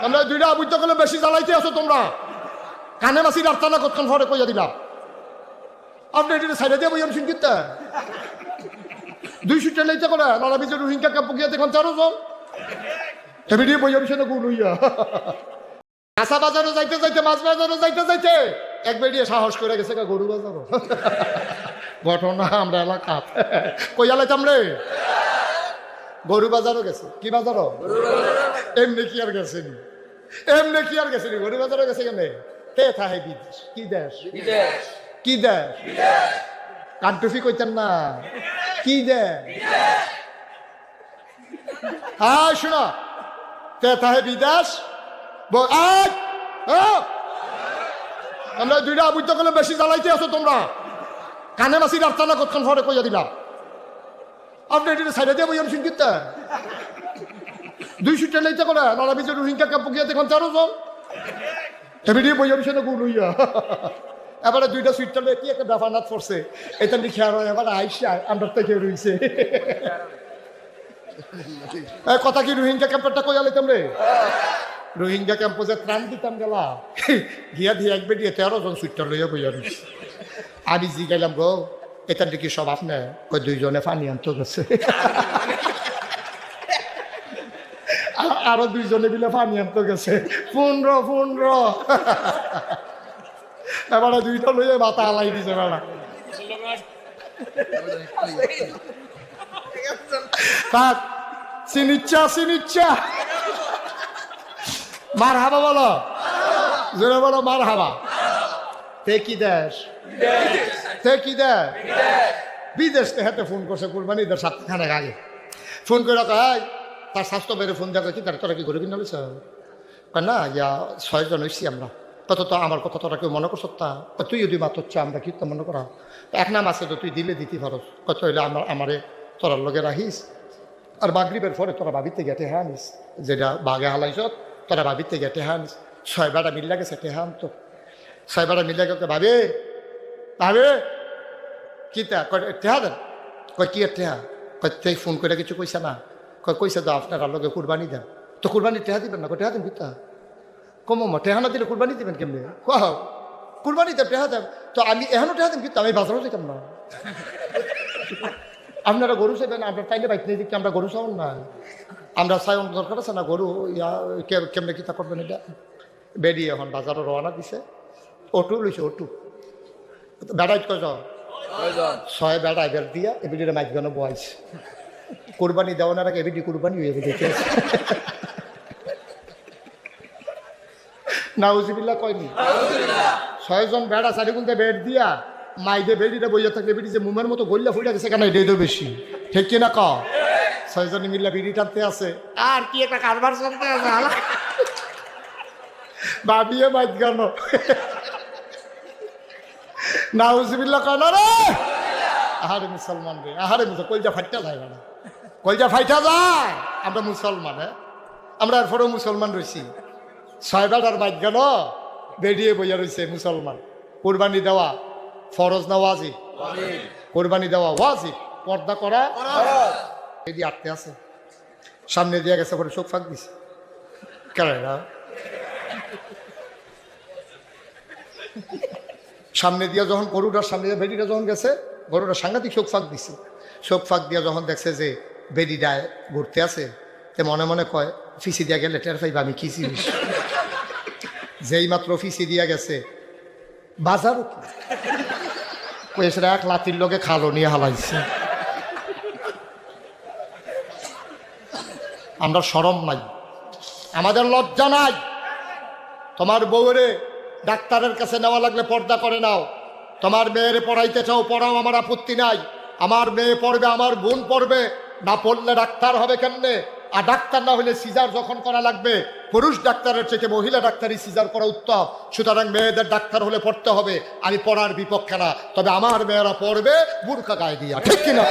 তোমরা দুইটা বুঝতে গেলে বেশি জ্বালাইতে আছো তোমরা। কানে মাসি রাস্তা না কতক্ষণ ফরে কইয়া দিলাম আপনি এটা সাইডে দিয়ে বইয়াম সিংকিতে 200 টা লাইতে করে লড়া বিজয় রোহিঙ্গা ক্যাম্প গিয়ে দেখুন 4 জন এমনি দিয়ে বইয়াম সে না গুণ হইয়া কাঁচা বাজারে যাইতে যাইতে মাছ বাজারে যাইতে যাইতে এক বেরিয়ে সাহস করে গেছে গরু বাজারও ঘটনা আমরা এলাকা কইয়া লাইতাম রে গরু বাজারও গেছে। কি বাজারও? এমনি কি আর গেছেনি, এমনি কি আর গেছেনি, গরু বাজারও গেছে কেন? তে থাহে বিদেশ। কি দেশ? কি দেশ? কান্টুফি কইতেন না, কি দেশ? হ্যাঁ শোনো, তে থাহে বিদেশ। আমরা দুইটা বুঝতে গেলে বেশি জ্বালাইতে আছো তোমরা। কানে মাসি রাস্তা না কতক্ষণ ফরে কইয়া দিলাম আপনি এটা সাইডে দিয়ে বইয়াম সিংকিতে 200 টা লাইতে করে লড়া বিজয় রোহিঙ্গা ক্যাম্প গিয়ে দেখুন 4 জন এমনি দিয়ে বইয়াম সে না গুণ হইয়া এবারে দুইটা সুইটটা কি একটা ডাফানাত পড়ছে এটা লিখে আর এবার আইসা আমরা থেকে রইছে কথা কি রোহিঙ্গা ক্যাম্পটা কইয়া লাইতাম রে রোহিঙ্গা ক্যাম্পে যে ত্রাণ দিতাম গেলা গিয়া দিয়ে এক বেরিয়ে 13 জন সুইটটা লইয়া বইয়া রইছে। আমি জি গেলাম গো এটা দেখি সব আপনি ওই 2 জনে পানি আনতে গেছে আরো 2 জনে মিলে পানি আনতে গেছে 15 এবারে 2টা লইয়া মাথা আলাই দিছে বেড়া থাক সিনিচ্ছা মার হাবা বলো জোরে বলো মার হাবা। তে কি দেশ? তে কি দেশ? বিদেশ হাতে ফোন করছে কুরবানি ঈদের সপ্তাহখানেক আগে ফোন করে কয় তার স্বাস্থ্য বেড়ে ফোন দেখা কি তার তোরা কি ঘুরে কিনে বলছে না ইয়া 6 জন হইছি আমরা কত তো আমার কথা তোরা কেউ মনে করছ তা তুই যদি মাত্র হচ্ছে আমরা কি তো মনে করা এক নাম আছে তো তুই দিলে দিতে পারস কত হইলে আমারে তোরার লগে রাখিস আর মাগরিবের পরে তোরা ভাবিতে গেটে হ্যাঁ আনিস যেটা বাঘে হালাইছ তোরা ভাবিতে গেটে হ্যাঁ আনিস 6 বেড়া মিল্লা গেছে টেহা তো 6 বেড়া মিল্লা গেছে ভাবে ভাবে কি তা টেহা দেন কয় কি টেহা কয় ফোন করে কিছু কইছে না কইছে তো আপনারা লগে কুরবানি দেন তো কুরবানি টেহা দিবেন না টেহা দেন কিতা কমো টেহা না দিলে কুরবানি দিবেন কেমনি কুরবানি দেব টেহা দেব তো আমি এখনো টেহা দেন কিন্তু আমি বাজারও দিতাম না আপনারা গরু চাইবেন আপনার তাইলে বাইক নিয়ে দিচ্ছি আমরা গরু চাওন না আমরা চাই দরকার আছে না গরু ইয়া কেমনে কিতা করবেন এটা বেরিয়ে এখন বাজারে রওনা দিছে অটো লইছে অটো বেড়াইত কয় 6 বেড়াই বের দিয়া এবিডিরে মাইক গানো বয়স কুরবানি দেওয়ার আগে এবিডি কুরবানি হয়ে গেছে নাউজুবিল্লাহ কয়নি 6 জন বেড়া 4 গুনতে বেড দিয়া মাইদে বেডিটা বইয়া থাকলে বেডি যে মুমের মতো গল্লা ফুইলা গেছে কেন এটাই তো বেশি ঠিক কিনা ক 6 জন মিল্লা বিড়ি টানতে আছে আর কি একটা কারবার চলতে আছে ভাবিয়ে মাইক গানো নাউজুবিল্লাহ কেন রে আহারে মুসলমান রে আহারে কলজা ফাইটা যায় না কলজা ফাইটা যায় আমরা মুসলমান হ্যাঁ আমরা এরপরেও মুসলমান রয়েছি 6 বেড়ার মাইক গানো বেরিয়ে বইয়া রয়েছে মুসলমান কুরবানি দেওয়া ফরজ না ওয়াজিব? কোরবানি দেওয়া ওয়াজিব পর্দা করা এই দিয়ে আটতে আছে সামনে দিয়ে গেছে পরে চোখ ফাঁক দিছে কেন সামনে দিয়ে যখন গরুটার সামনে দিয়ে বেডিটা যখন গেছে গরুটা সাংঘাতিক চোখ ফাঁক দিছে চোখ ফাঁক দিয়ে যখন দেখছে যে বেডিটায় ঘুরতে আছে তে মনে মনে কয় ফিসি দিয়া গেলে টের পাইবা আমি কি জিনিস যেই মাত্র ফিসি দিয়া গেছে বাজার কয়েসরা 1 লাতির লোকে খালো নিয়ে হালাইছে আমরা শরম নাই আমাদের লজ্জা নাই তোমার বউরে ডাক্তারের কাছে নেওয়া লাগলে পর্দা করে নাও তোমার মেয়েরে পড়াইতে চাও পড়াও আমার আপত্তি নাই আমার মেয়ে পড়বে আমার বোন পড়বে না পড়লে ডাক্তার হবে কেমনে আর ডাক্তার না হলে সিজার যখন করা লাগবে পুরুষ ডাক্তারের থেকে মহিলা ডাক্তারই সিজার করা উত্তম সুতরাং মেয়েদের ডাক্তার হলে পড়তে হবে আমি পড়ার বিপক্ষে না তবে আমার মেয়েরা পড়বে বুরকা গায়ে দিয়া ঠিক কিনা